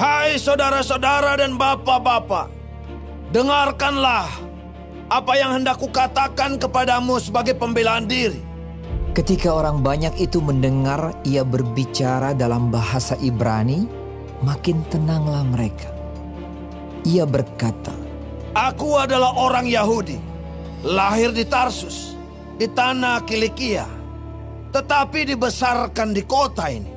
Hai saudara-saudara dan bapak-bapak, dengarkanlah apa yang hendak kukatakan kepadamu sebagai pembelaan diri. Ketika orang banyak itu mendengar ia berbicara dalam bahasa Ibrani, makin tenanglah mereka. Ia berkata, Aku adalah orang Yahudi, lahir di Tarsus, di tanah Kilikia, tetapi dibesarkan di kota ini.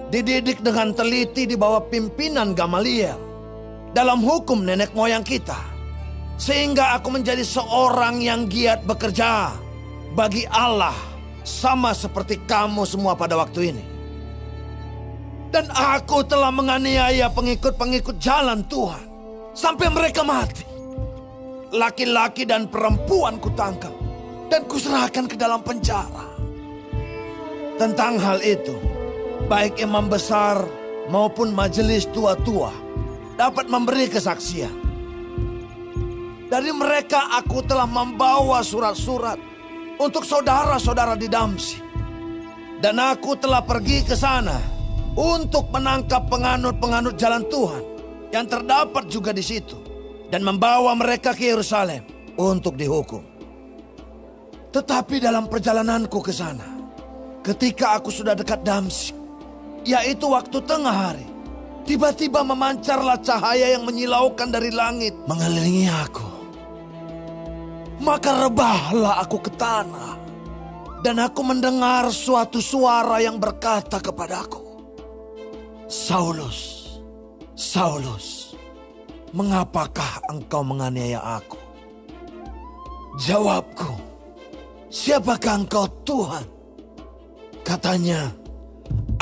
Dididik dengan teliti di bawah pimpinan Gamaliel dalam hukum nenek moyang kita, sehingga aku menjadi seorang yang giat bekerja bagi Allah, sama seperti kamu semua pada waktu ini. Dan aku telah menganiaya pengikut-pengikut jalan Tuhan sampai mereka mati. Laki-laki dan perempuan kutangkap dan kuserahkan ke dalam penjara. Tentang hal itu, baik imam besar maupun majelis tua-tua dapat memberi kesaksian. Dari mereka aku telah membawa surat-surat untuk saudara-saudara di Damsyik. Dan aku telah pergi ke sana untuk menangkap penganut-penganut jalan Tuhan yang terdapat juga di situ, dan membawa mereka ke Yerusalem untuk dihukum. Tetapi dalam perjalananku ke sana, ketika aku sudah dekat Damsyik, yaitu waktu tengah hari, tiba-tiba memancarlah cahaya yang menyilaukan dari langit mengelilingi aku. Maka rebahlah aku ke tanah, dan aku mendengar suatu suara yang berkata kepadaku, Saulus, Saulus, mengapakah engkau menganiaya aku? Jawabku, siapakah engkau Tuhan? Katanya,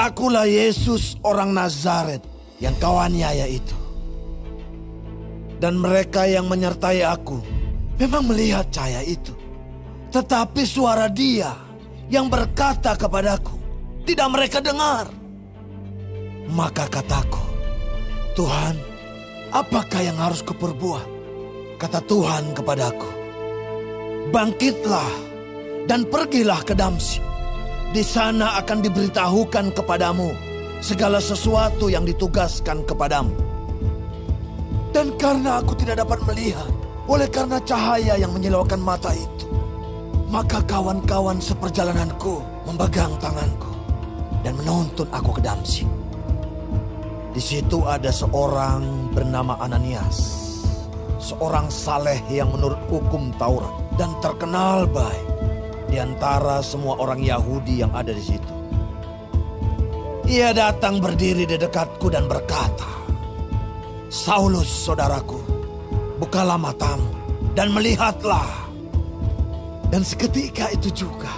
akulah Yesus orang Nazaret yang kau aniaya itu. Dan mereka yang menyertai aku memang melihat cahaya itu. Tetapi suara dia yang berkata kepadaku tidak mereka dengar. Maka kataku, Tuhan, apakah yang harus kuperbuat? Kata Tuhan kepadaku, bangkitlah dan pergilah ke Damsyik. Di sana akan diberitahukan kepadamu segala sesuatu yang ditugaskan kepadamu. Dan karena aku tidak dapat melihat, oleh karena cahaya yang menyilaukan mata itu, maka kawan-kawan seperjalananku memegang tanganku dan menuntun aku ke Damsyik. Di situ ada seorang bernama Ananias, seorang saleh yang menurut hukum Taurat dan terkenal baik di antara semua orang Yahudi yang ada di situ. Ia datang berdiri di dekatku dan berkata, Saulus, saudaraku, bukalah matamu dan melihatlah. Dan seketika itu juga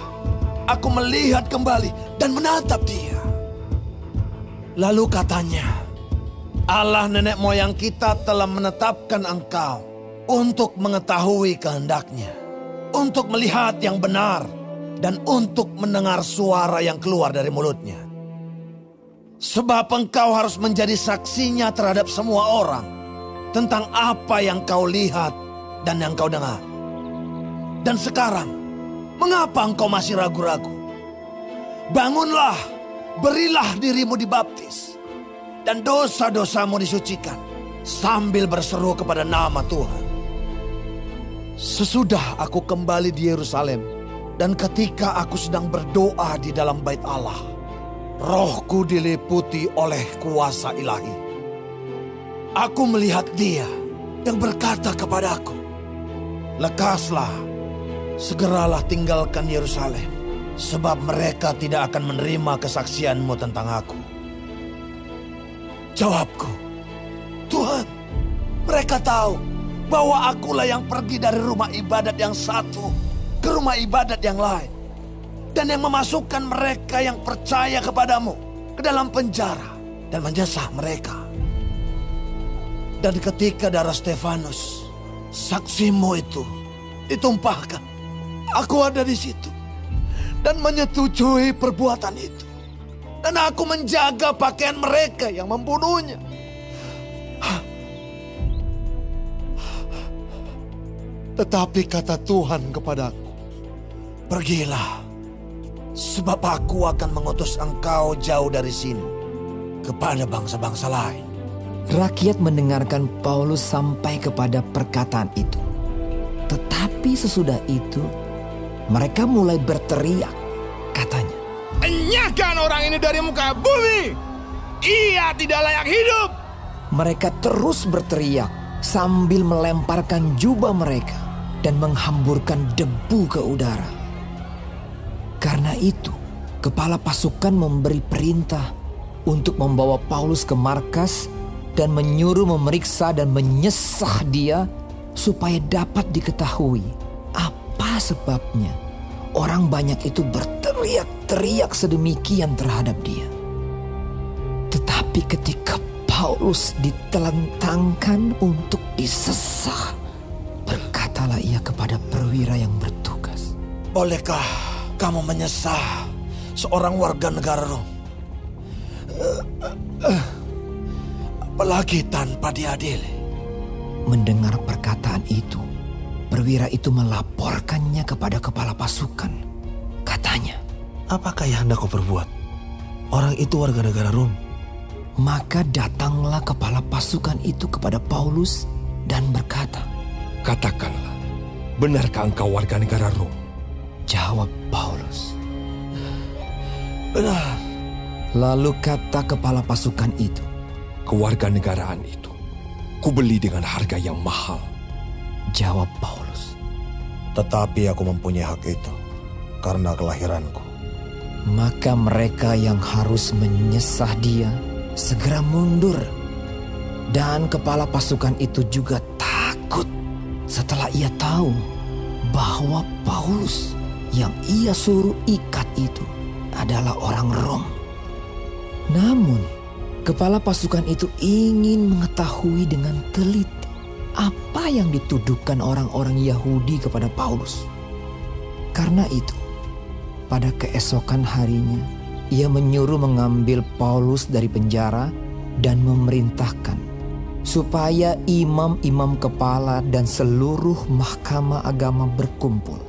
aku melihat kembali dan menatap dia. Lalu katanya, Allah nenek moyang kita telah menetapkan engkau untuk mengetahui kehendaknya, untuk melihat yang benar, dan untuk mendengar suara yang keluar dari mulutnya. Sebab engkau harus menjadi saksinya terhadap semua orang tentang apa yang kau lihat dan yang kau dengar. Dan sekarang, mengapa engkau masih ragu-ragu? Bangunlah, berilah dirimu dibaptis, dan dosa-dosamu disucikan, sambil berseru kepada nama Tuhan. Sesudah aku kembali di Yerusalem, dan ketika aku sedang berdoa di dalam bait Allah, rohku diliputi oleh kuasa ilahi. Aku melihat dia yang berkata kepadaku, lekaslah, segeralah tinggalkan Yerusalem, sebab mereka tidak akan menerima kesaksianmu tentang aku. Jawabku, Tuhan, mereka tahu bahwa akulah yang pergi dari rumah ibadat yang satu ke rumah ibadat yang lain, dan yang memasukkan mereka yang percaya kepadamu ke dalam penjara dan menyesah mereka. Dan ketika darah Stefanus, saksimu itu, ditumpahkan, aku ada di situ dan menyetujui perbuatan itu. Dan aku menjaga pakaian mereka yang membunuhnya. Tetapi kata Tuhan kepadaku, pergilah, sebab aku akan mengutus engkau jauh dari sini kepada bangsa-bangsa lain. Rakyat mendengarkan Paulus sampai kepada perkataan itu. Tetapi sesudah itu, mereka mulai berteriak, katanya, "Enyahkan orang ini dari muka bumi! Ia tidak layak hidup!" Mereka terus berteriak sambil melemparkan jubah mereka dan menghamburkan debu ke udara. Karena itu, kepala pasukan memberi perintah untuk membawa Paulus ke markas dan menyuruh memeriksa dan menyesah dia supaya dapat diketahui apa sebabnya orang banyak itu berteriak-teriak sedemikian terhadap dia. Tetapi ketika Paulus ditelentangkan untuk disesah, berkatalah ia kepada perwira yang bertugas, "Bolehkah kamu menyesah seorang warga negara Rom? Apalagi tanpa diadili." Mendengar perkataan itu, perwira itu melaporkannya kepada kepala pasukan. Katanya, "Apakah yang hendak kau perbuat? Orang itu warga negara Rom." Maka datanglah kepala pasukan itu kepada Paulus dan berkata, "Katakanlah, benarkah engkau warga negara Rom?" Jawab Paulus, "Benar." Lalu kata kepala pasukan itu, "Kewarganegaraan itu kubeli dengan harga yang mahal." Jawab Paulus, "Tetapi aku mempunyai hak itu karena kelahiranku." Maka mereka yang harus menyesah dia segera mundur. Dan kepala pasukan itu juga takut setelah ia tahu bahwa Paulus yang ia suruh ikat itu adalah orang Rom. Namun, kepala pasukan itu ingin mengetahui dengan teliti apa yang dituduhkan orang-orang Yahudi kepada Paulus. Karena itu, pada keesokan harinya, ia menyuruh mengambil Paulus dari penjara dan memerintahkan supaya imam-imam kepala dan seluruh mahkamah agama berkumpul.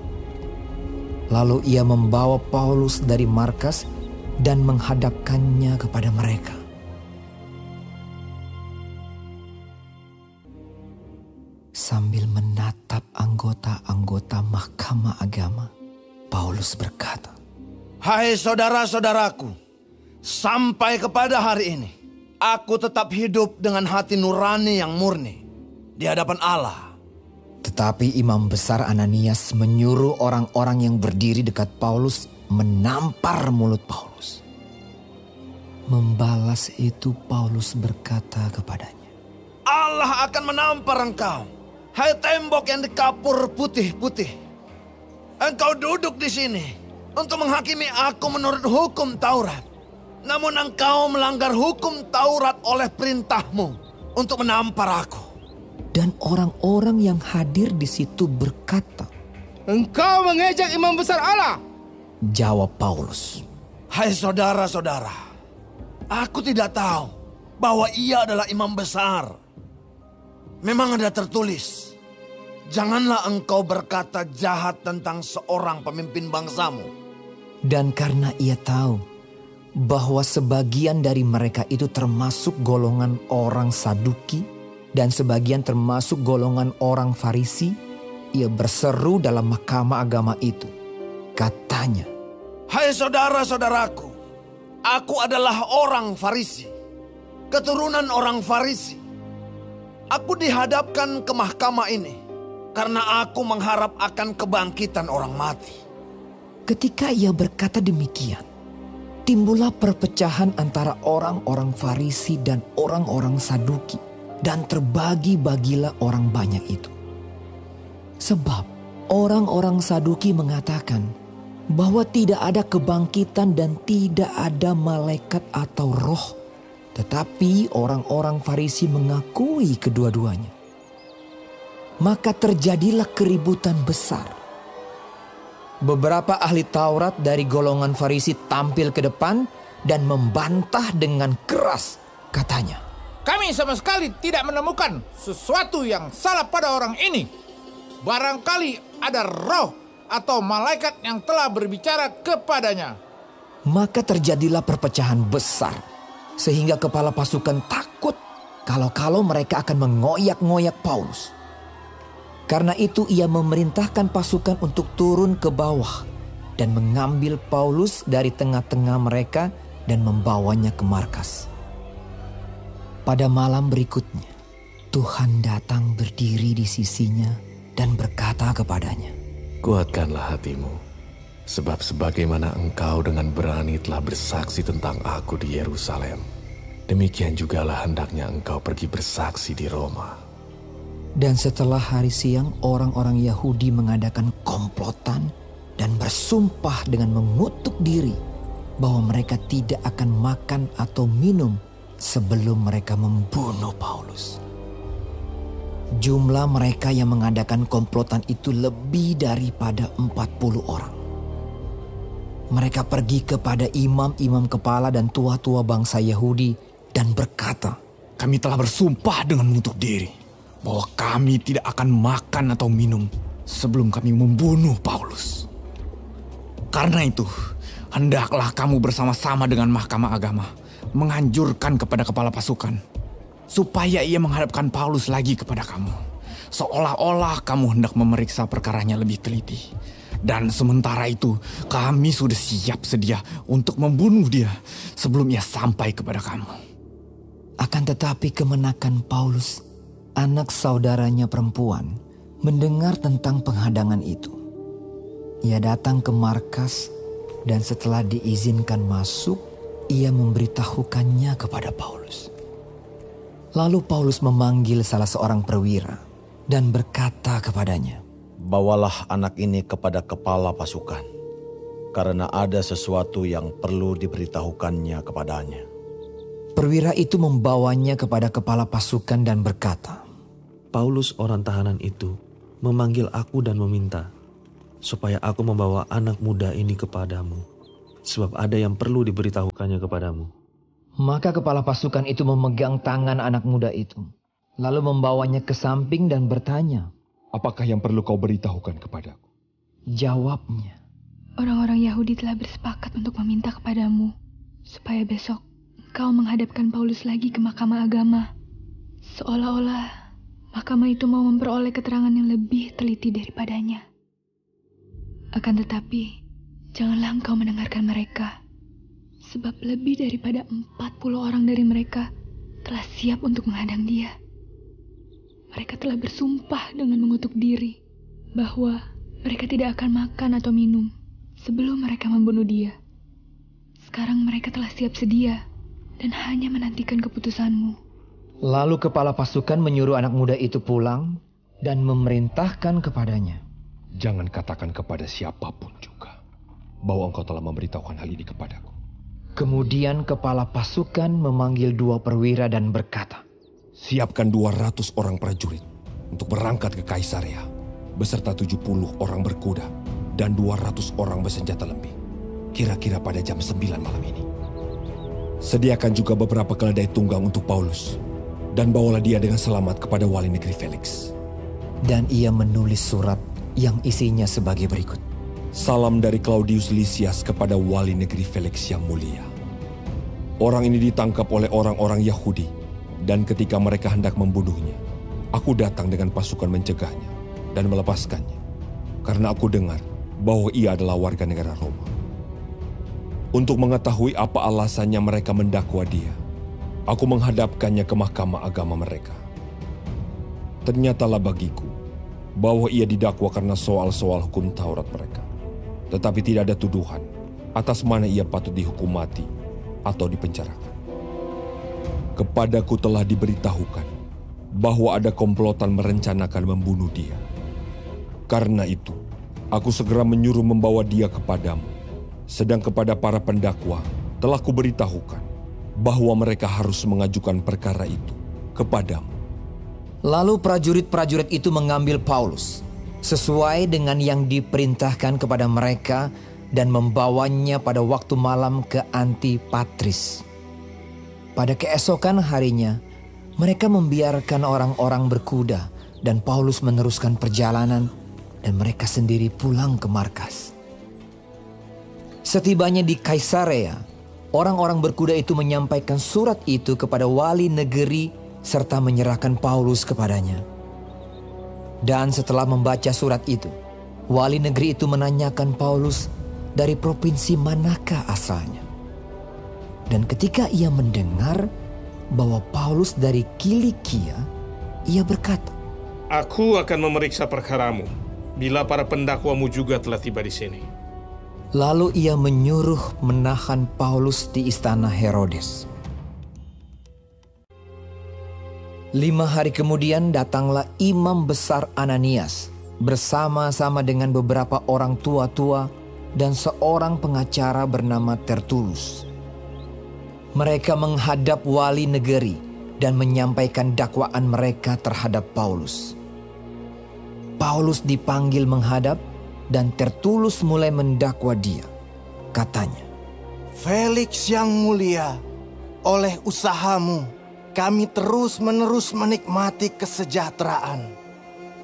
Lalu ia membawa Paulus dari markas dan menghadapkannya kepada mereka. Sambil menatap anggota-anggota mahkamah agama, Paulus berkata, "Hai saudara-saudaraku, sampai kepada hari ini, aku tetap hidup dengan hati nurani yang murni di hadapan Allah." Tetapi imam besar Ananias menyuruh orang-orang yang berdiri dekat Paulus menampar mulut Paulus. Membalas itu Paulus berkata kepadanya, "Allah akan menampar engkau, hai tembok yang dikapur putih-putih. Engkau duduk di sini untuk menghakimi aku menurut hukum Taurat. Namun engkau melanggar hukum Taurat oleh perintahmu untuk menampar aku." Dan orang-orang yang hadir di situ berkata, "Engkau mengejek imam besar Allah." Jawab Paulus, "Hai saudara-saudara, aku tidak tahu bahwa ia adalah imam besar. Memang ada tertulis, janganlah engkau berkata jahat tentang seorang pemimpin bangsamu." Dan karena ia tahu bahwa sebagian dari mereka itu termasuk golongan orang Saduki dan sebagian termasuk golongan orang Farisi, ia berseru dalam mahkamah agama itu. Katanya, "Hai saudara-saudaraku, aku adalah orang Farisi, keturunan orang Farisi. Aku dihadapkan ke mahkamah ini karena aku mengharap akan kebangkitan orang mati." ketika ia berkata demikian, timbullah perpecahan antara orang-orang Farisi dan orang-orang Saduki, dan terbagi-bagilah orang banyak itu. Sebab orang-orang Saduki mengatakan bahwa tidak ada kebangkitan dan tidak ada malaikat atau roh. Tetapi orang-orang Farisi mengakui kedua-duanya. Maka terjadilah keributan besar. Beberapa ahli Taurat dari golongan Farisi tampil ke depan dan membantah dengan keras. Katanya, "Kami sama sekali tidak menemukan sesuatu yang salah pada orang ini. Barangkali ada roh atau malaikat yang telah berbicara kepadanya." Maka terjadilah perpecahan besar, sehingga kepala pasukan takut kalau mereka akan mengoyak-ngoyak Paulus. Karena itu ia memerintahkan pasukan untuk turun ke bawah dan mengambil Paulus dari tengah-tengah mereka dan membawanya ke markas. Pada malam berikutnya, Tuhan datang berdiri di sisinya dan berkata kepadanya, "Kuatkanlah hatimu, sebab sebagaimana engkau dengan berani telah bersaksi tentang aku di Yerusalem, demikian jugalah hendaknya engkau pergi bersaksi di Roma." Dan setelah hari siang, orang-orang Yahudi mengadakan komplotan dan bersumpah dengan mengutuk diri bahwa mereka tidak akan makan atau minum sebelum mereka membunuh Paulus. Jumlah mereka yang mengadakan komplotan itu lebih daripada 40 orang. Mereka pergi kepada imam-imam kepala dan tua-tua bangsa Yahudi dan berkata, Kami telah bersumpah dengan mengutuk diri bahwa kami tidak akan makan atau minum sebelum kami membunuh Paulus. Karena itu, hendaklah kamu bersama-sama dengan Mahkamah Agama menganjurkan kepada kepala pasukan supaya ia menghadapkan Paulus lagi kepada kamu, seolah-olah kamu hendak memeriksa perkaranya lebih teliti. Dan sementara itu, kami sudah siap sedia untuk membunuh dia sebelum ia sampai kepada kamu. Akan tetapi kemenakan Paulus, anak saudaranya perempuan, mendengar tentang penghadangan itu. Ia datang ke markas dan setelah diizinkan masuk, ia memberitahukannya kepada Paulus. Lalu Paulus memanggil salah seorang perwira dan berkata kepadanya, "Bawalah anak ini kepada kepala pasukan, karena ada sesuatu yang perlu diberitahukannya kepadanya." Perwira itu membawanya kepada kepala pasukan dan berkata, "Paulus orang tahanan itu memanggil aku dan meminta supaya aku membawa anak muda ini kepadamu, sebab ada yang perlu diberitahukannya kepadamu." Maka kepala pasukan itu memegang tangan anak muda itu, lalu membawanya ke samping dan bertanya, Apakah yang perlu kau beritahukan kepadaku? Jawabnya, "Orang-orang Yahudi telah bersepakat untuk meminta kepadamu supaya besok kau menghadapkan Paulus lagi ke Mahkamah Agama, seolah-olah mahkamah itu mau memperoleh keterangan yang lebih teliti daripadanya. Akan tetapi, janganlah engkau mendengarkan mereka, sebab lebih daripada 40 orang dari mereka telah siap untuk menghadang dia. Mereka telah bersumpah dengan mengutuk diri bahwa mereka tidak akan makan atau minum sebelum mereka membunuh dia. Sekarang mereka telah siap sedia dan hanya menantikan keputusanmu." Lalu kepala pasukan menyuruh anak muda itu pulang dan memerintahkan kepadanya, Jangan katakan kepada siapapun juga bahwa engkau telah memberitahukan hal ini kepadaku. Kemudian kepala pasukan memanggil 2 perwira dan berkata, Siapkan 200 orang prajurit untuk berangkat ke Kaisarea beserta 70 orang berkuda dan 200 orang bersenjata lembing, kira-kira pada jam 9 malam ini. Sediakan juga beberapa keledai tunggang untuk Paulus dan bawalah dia dengan selamat kepada wali negeri Felix. Dan ia menulis surat yang isinya sebagai berikut. Salam dari Claudius Lysias kepada wali negeri Felix yang mulia. Orang ini ditangkap oleh orang-orang Yahudi, dan ketika mereka hendak membunuhnya, aku datang dengan pasukan mencegahnya dan melepaskannya, karena aku dengar bahwa ia adalah warga negara Roma. Untuk mengetahui apa alasannya mereka mendakwa dia, aku menghadapkannya ke Mahkamah Agama mereka. Ternyatalah bagiku bahwa ia didakwa karena soal-soal hukum Taurat mereka, tetapi tidak ada tuduhan atas mana ia patut dihukum mati atau dipenjarakan. Kepadaku telah diberitahukan bahwa ada komplotan merencanakan membunuh dia. Karena itu, aku segera menyuruh membawa dia kepadamu. Sedang kepada para pendakwa telah kuberitahukan bahwa mereka harus mengajukan perkara itu kepadamu. Lalu prajurit-prajurit itu mengambil Paulus sesuai dengan yang diperintahkan kepada mereka dan membawanya pada waktu malam ke Antipatris. Pada keesokan harinya, mereka membiarkan orang-orang berkuda dan Paulus meneruskan perjalanan dan mereka sendiri pulang ke markas. Setibanya di Kaisarea, orang-orang berkuda itu menyampaikan surat itu kepada wali negeri serta menyerahkan Paulus kepadanya. Dan setelah membaca surat itu, wali negeri itu menanyakan Paulus dari provinsi manakah asalnya. Dan ketika ia mendengar bahwa Paulus dari Kilikia, ia berkata, "Aku akan memeriksa perkaramu bila para pendakwamu juga telah tiba di sini." Lalu ia menyuruh menahan Paulus di istana Herodes. 5 hari kemudian datanglah imam besar Ananias bersama-sama dengan beberapa orang tua-tua dan seorang pengacara bernama Tertulus. Mereka menghadap wali negeri dan menyampaikan dakwaan mereka terhadap Paulus. Paulus dipanggil menghadap dan Tertulus mulai mendakwa dia. Katanya, Felix yang mulia, oleh usahamu kami terus-menerus menikmati kesejahteraan,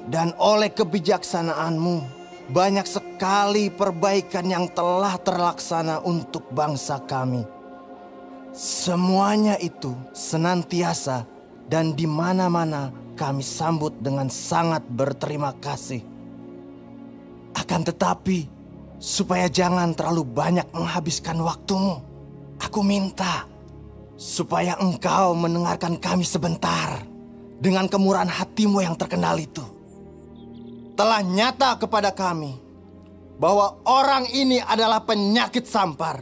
dan oleh kebijaksanaanmu banyak sekali perbaikan yang telah terlaksana untuk bangsa kami. Semuanya itu senantiasa dan di mana-mana kami sambut dengan sangat berterima kasih. Akan tetapi, supaya jangan terlalu banyak menghabiskan waktumu, aku minta supaya engkau mendengarkan kami sebentar dengan kemurahan hatimu yang terkenal itu. Telah nyata kepada kami bahwa orang ini adalah penyakit sampar,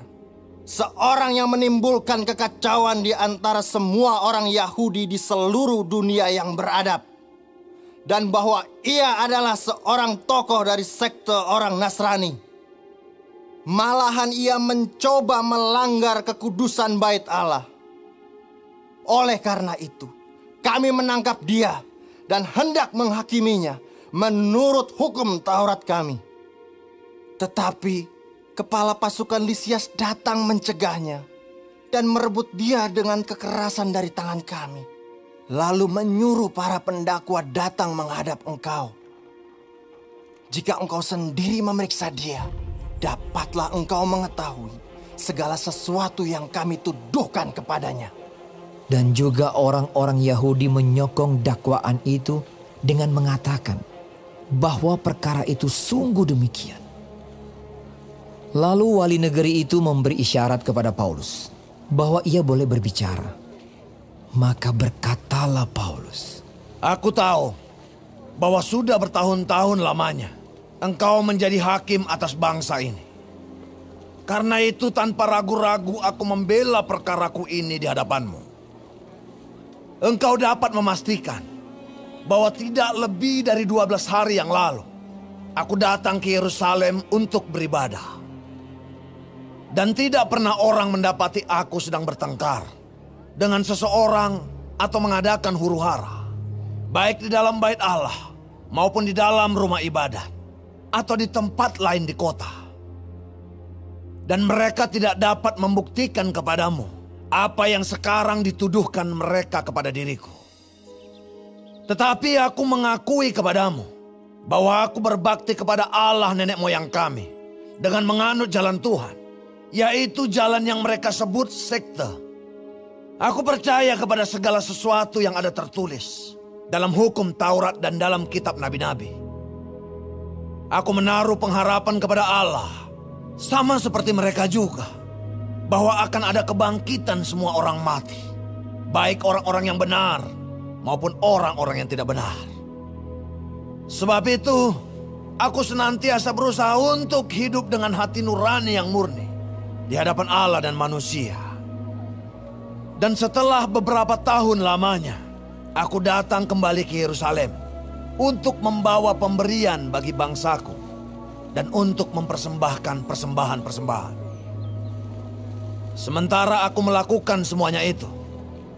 seorang yang menimbulkan kekacauan di antara semua orang Yahudi di seluruh dunia yang beradab, dan bahwa ia adalah seorang tokoh dari sekte orang Nasrani. Malahan ia mencoba melanggar kekudusan bait Allah. Oleh karena itu, kami menangkap dia dan hendak menghakiminya menurut hukum Taurat kami. Tetapi kepala pasukan Lisias datang mencegahnya dan merebut dia dengan kekerasan dari tangan kami, lalu menyuruh para pendakwa datang menghadap engkau. Jika engkau sendiri memeriksa dia, dapatlah engkau mengetahui segala sesuatu yang kami tuduhkan kepadanya. Dan juga orang-orang Yahudi menyokong dakwaan itu dengan mengatakan bahwa perkara itu sungguh demikian. Lalu wali negeri itu memberi isyarat kepada Paulus bahwa ia boleh berbicara. Maka berkatalah Paulus, Aku tahu bahwa sudah bertahun-tahun lamanya engkau menjadi hakim atas bangsa ini. Karena itu tanpa ragu-ragu aku membela perkaraku ini di hadapanmu. Engkau dapat memastikan bahwa tidak lebih dari 12 hari yang lalu aku datang ke Yerusalem untuk beribadah. Dan tidak pernah orang mendapati aku sedang bertengkar dengan seseorang atau mengadakan huru-hara, baik di dalam bait Allah maupun di dalam rumah ibadat atau di tempat lain di kota. Dan mereka tidak dapat membuktikan kepadamu apa yang sekarang dituduhkan mereka kepada diriku. Tetapi aku mengakui kepadamu bahwa aku berbakti kepada Allah nenek moyang kami dengan menganut jalan Tuhan, yaitu jalan yang mereka sebut sekte. Aku percaya kepada segala sesuatu yang ada tertulis dalam hukum Taurat dan dalam kitab nabi-nabi. Aku menaruh pengharapan kepada Allah, sama seperti mereka juga, bahwa akan ada kebangkitan semua orang mati, baik orang-orang yang benar maupun orang-orang yang tidak benar. Sebab itu, aku senantiasa berusaha untuk hidup dengan hati nurani yang murni di hadapan Allah dan manusia. Dan setelah beberapa tahun lamanya, aku datang kembali ke Yerusalem untuk membawa pemberian bagi bangsaku dan untuk mempersembahkan persembahan-persembahan. Sementara aku melakukan semuanya itu,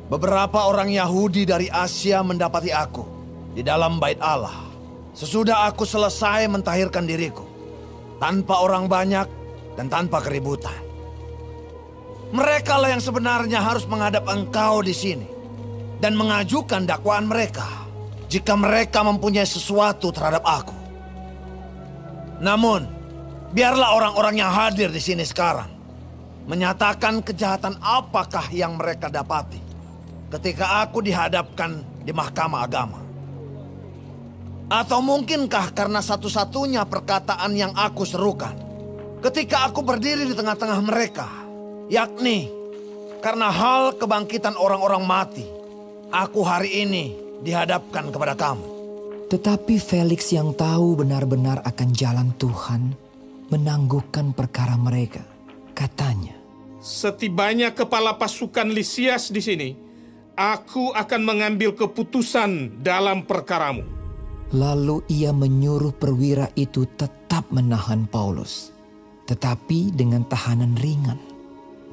beberapa orang Yahudi dari Asia mendapati aku di dalam bait Allah sesudah aku selesai mentahirkan diriku, tanpa orang banyak dan tanpa keributan. Mereka lah yang sebenarnya harus menghadap engkau di sini dan mengajukan dakwaan mereka jika mereka mempunyai sesuatu terhadap aku. Namun, biarlah orang-orang yang hadir di sini sekarang menyatakan kejahatan apakah yang mereka dapati. ketika aku dihadapkan di mahkamah agama? Atau mungkinkah karena satu-satunya perkataan yang aku serukan ketika aku berdiri di tengah-tengah mereka, yakni karena hal kebangkitan orang-orang mati, aku hari ini dihadapkan kepada kamu. Tetapi Felix yang tahu benar-benar akan jalan Tuhan menangguhkan perkara mereka. Katanya, Setibanya kepala pasukan Lisias di sini, aku akan mengambil keputusan dalam perkaramu. lalu ia menyuruh perwira itu tetap menahan Paulus, tetapi dengan tahanan ringan,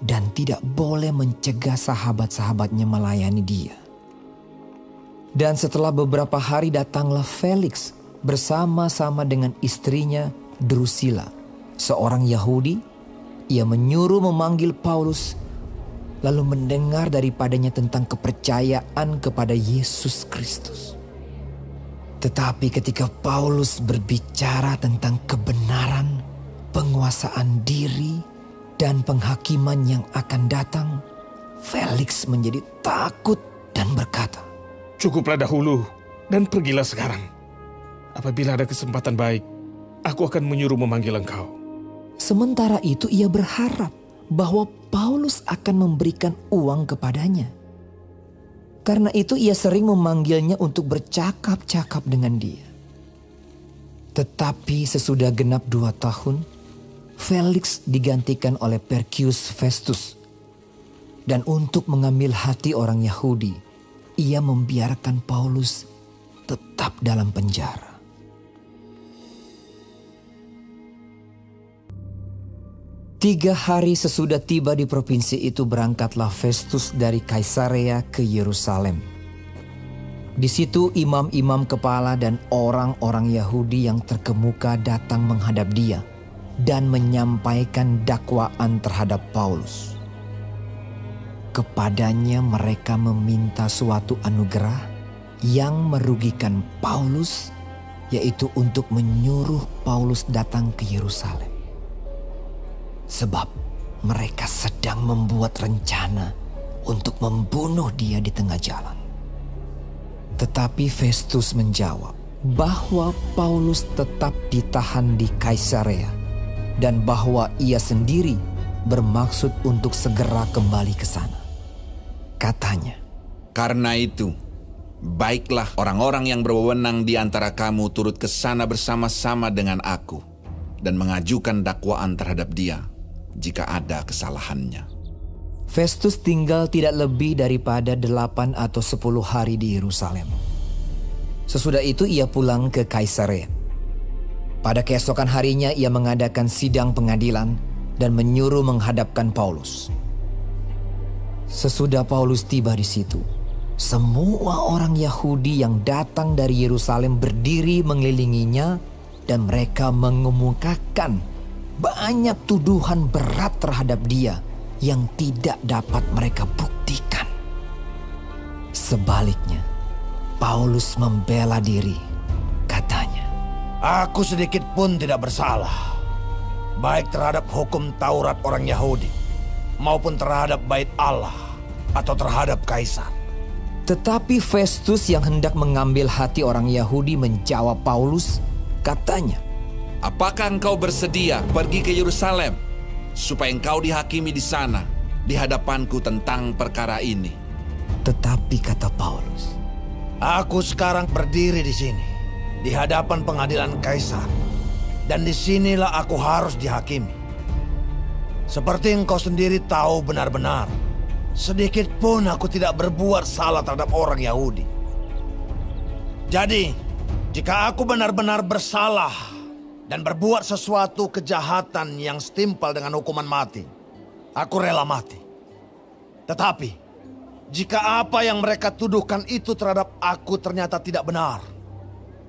dan tidak boleh mencegah sahabat-sahabatnya melayani dia. Dan setelah beberapa hari datanglah Felix bersama-sama dengan istrinya Drusilla, seorang Yahudi. Ia menyuruh memanggil Paulus, lalu mendengar daripadanya tentang kepercayaan kepada Yesus Kristus. Tetapi ketika Paulus berbicara tentang kebenaran, penguasaan diri, dan penghakiman yang akan datang, Felix menjadi takut dan berkata, Cukuplah dahulu dan pergilah sekarang. Apabila ada kesempatan baik, aku akan menyuruh memanggil engkau. Sementara itu ia berharap bahwa Paulus akan memberikan uang kepadanya. Karena itu ia sering memanggilnya untuk bercakap-cakap dengan dia. Tetapi sesudah genap 2 tahun, Felix digantikan oleh Porcius Festus. Dan untuk mengambil hati orang Yahudi, ia membiarkan Paulus tetap dalam penjara. 3 hari sesudah tiba di provinsi itu, berangkatlah Festus dari Kaisarea ke Yerusalem. Di situ imam-imam kepala dan orang-orang Yahudi yang terkemuka datang menghadap dia dan menyampaikan dakwaan terhadap Paulus. Kepadanya mereka meminta suatu anugerah yang merugikan Paulus, yaitu untuk menyuruh Paulus datang ke Yerusalem. Sebab mereka sedang membuat rencana untuk membunuh dia di tengah jalan. Tetapi Festus menjawab bahwa Paulus tetap ditahan di Kaisarea dan bahwa ia sendiri bermaksud untuk segera kembali ke sana. Katanya, Karena itu, baiklah orang-orang yang berwenang di antara kamu turut ke sana bersama-sama dengan aku dan mengajukan dakwaan terhadap dia jika ada kesalahannya. Festus tinggal tidak lebih daripada 8 atau 10 hari di Yerusalem. Sesudah itu ia pulang ke Kaisarea. Pada keesokan harinya ia mengadakan sidang pengadilan dan menyuruh menghadapkan Paulus. Sesudah Paulus tiba di situ, semua orang Yahudi yang datang dari Yerusalem berdiri mengelilinginya dan mereka mengemukakan banyak tuduhan berat terhadap dia yang tidak dapat mereka buktikan. Sebaliknya, Paulus membela diri. Katanya, Aku sedikit pun tidak bersalah, baik terhadap hukum Taurat orang Yahudi, maupun terhadap bait Allah atau terhadap Kaisar. Tetapi Festus yang hendak mengambil hati orang Yahudi menjawab Paulus. Katanya, Apakah engkau bersedia pergi ke Yerusalem supaya engkau dihakimi di sana di hadapanku tentang perkara ini? Tetapi kata Paulus, Aku sekarang berdiri di sini, di hadapan pengadilan Kaisar, dan disinilah aku harus dihakimi. Seperti engkau sendiri tahu benar-benar, sedikit pun aku tidak berbuat salah terhadap orang Yahudi. Jadi, jika aku benar-benar bersalah dan berbuat sesuatu kejahatan yang setimpal dengan hukuman mati, aku rela mati. Tetapi, jika apa yang mereka tuduhkan itu terhadap aku ternyata tidak benar,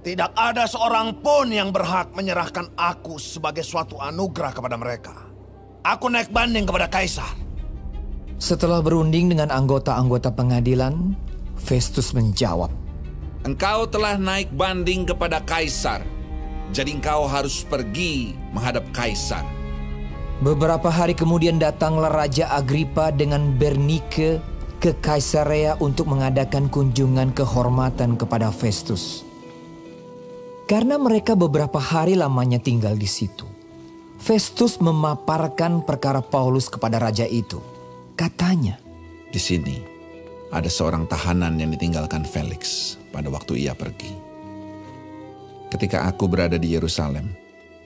tidak ada seorang pun yang berhak menyerahkan aku sebagai suatu anugerah kepada mereka. Aku naik banding kepada Kaisar. Setelah berunding dengan anggota-anggota pengadilan, Festus menjawab, Engkau telah naik banding kepada Kaisar, jadi engkau harus pergi menghadap Kaisar. Beberapa hari kemudian datanglah Raja Agripa dengan Bernike, ke Kaisarea untuk mengadakan kunjungan kehormatan kepada Festus. Karena mereka beberapa hari lamanya tinggal di situ, Festus memaparkan perkara Paulus kepada raja itu. Katanya, "Di sini ada seorang tahanan yang ditinggalkan Felix pada waktu ia pergi. Ketika aku berada di Yerusalem,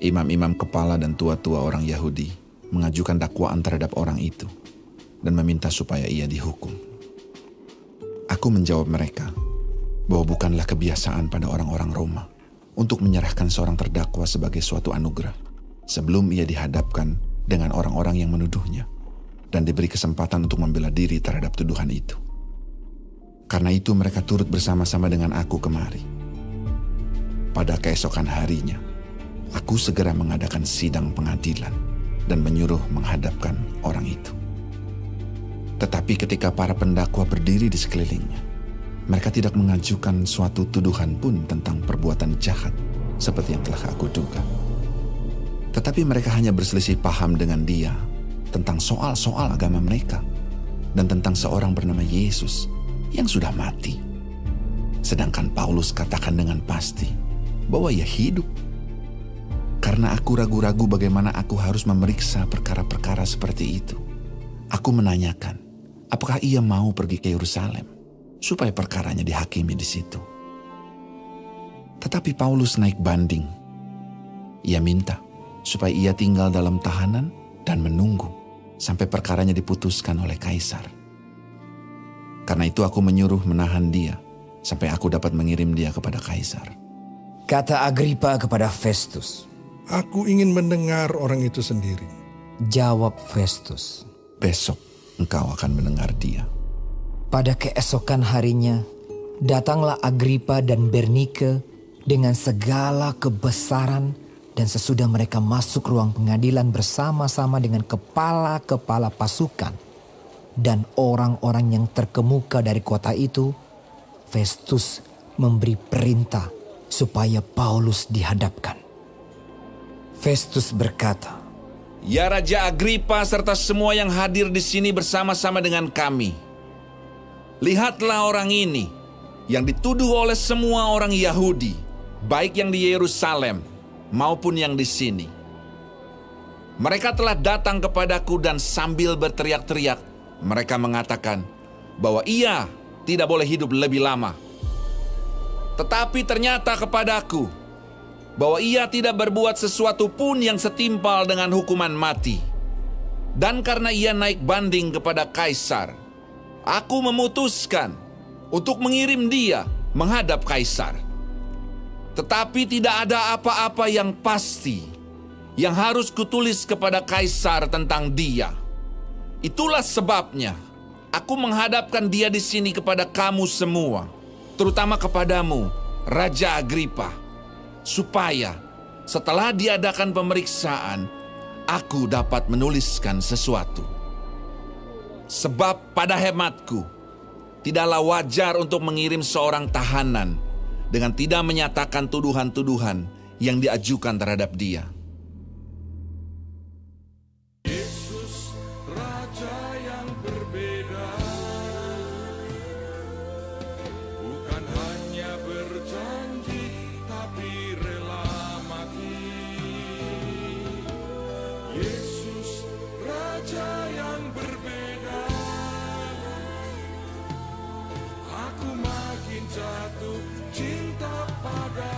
imam-imam kepala dan tua-tua orang Yahudi mengajukan dakwaan terhadap orang itu dan meminta supaya ia dihukum. Aku menjawab mereka bahwa bukanlah kebiasaan pada orang-orang Roma untuk menyerahkan seorang terdakwa sebagai suatu anugerah sebelum ia dihadapkan dengan orang-orang yang menuduhnya dan diberi kesempatan untuk membela diri terhadap tuduhan itu. Karena itu mereka turut bersama-sama dengan aku kemari. Pada keesokan harinya, aku segera mengadakan sidang pengadilan dan menyuruh menghadapkan orang itu. Tetapi ketika para pendakwa berdiri di sekelilingnya, mereka tidak mengajukan suatu tuduhan pun tentang perbuatan jahat seperti yang telah aku duga. Tetapi mereka hanya berselisih paham dengan dia tentang soal-soal agama mereka dan tentang seorang bernama Yesus yang sudah mati. Sedangkan Paulus katakan dengan pasti bahwa ia hidup. Karena aku ragu-ragu bagaimana aku harus memeriksa perkara-perkara seperti itu, aku menanyakan, apakah ia mau pergi ke Yerusalem supaya perkaranya dihakimi di situ. Tetapi Paulus naik banding. Ia minta supaya ia tinggal dalam tahanan dan menunggu sampai perkaranya diputuskan oleh kaisar. Karena itu aku menyuruh menahan dia sampai aku dapat mengirim dia kepada kaisar. Kata Agripa kepada Festus, "Aku ingin mendengar orang itu sendiri." Jawab Festus, "Besok engkau akan mendengar dia." Pada keesokan harinya, datanglah Agripa dan Bernike dengan segala kebesaran, dan sesudah mereka masuk ruang pengadilan bersama-sama dengan kepala-kepala pasukan dan orang-orang yang terkemuka dari kota itu, Festus memberi perintah supaya Paulus dihadapkan. Festus berkata, "Ya Raja Agripa serta semua yang hadir di sini bersama-sama dengan kami. Lihatlah orang ini yang dituduh oleh semua orang Yahudi, baik yang di Yerusalem maupun yang di sini. Mereka telah datang kepadaku dan sambil berteriak-teriak, mereka mengatakan bahwa ia tidak boleh hidup lebih lama. Tetapi ternyata kepadaku bahwa ia tidak berbuat sesuatu pun yang setimpal dengan hukuman mati. Dan karena ia naik banding kepada kaisar, aku memutuskan untuk mengirim dia menghadap kaisar. Tetapi tidak ada apa-apa yang pasti yang harus kutulis kepada kaisar tentang dia. Itulah sebabnya aku menghadapkan dia di sini kepada kamu semua, terutama kepadamu, Raja Agripa, supaya setelah diadakan pemeriksaan, aku dapat menuliskan sesuatu. Sebab pada hematku, tidaklah wajar untuk mengirim seorang tahanan dengan tidak menyatakan tuduhan-tuduhan yang diajukan terhadap dia." Yesus, Raja yang berbeda, bukan hanya berjanji, tapi rela mati. Yesus, Raja yang berbeda, aku makin jatuh cinta pada